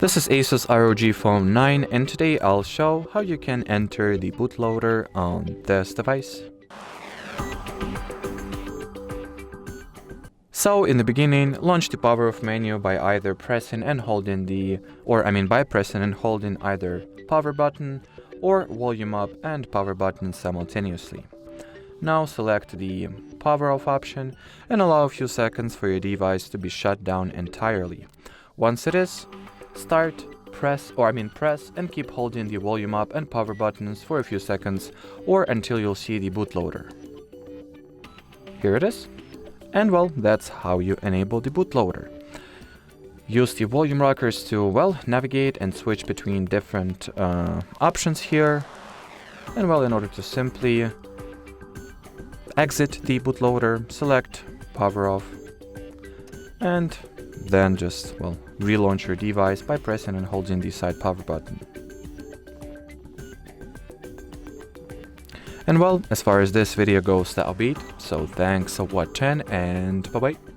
This is ASUS ROG Phone 9, and today I'll show how you can enter the bootloader on this device. So in the beginning, launch the power off menu by either pressing and holding by pressing and holding either power button or volume up and power button simultaneously. Now select the power off option and allow a few seconds for your device to be shut down entirely. Once it is, press and keep holding the volume up and power buttons for a few seconds or until you'll see the bootloader. Here it is. And well, that's how you enable the bootloader. Use the volume rockers to, navigate and switch between different options here. And in order to simply exit the bootloader, select power off and then just, relaunch your device by pressing and holding the side power button. And as far as this video goes, that'll be it. So thanks for watching and bye bye.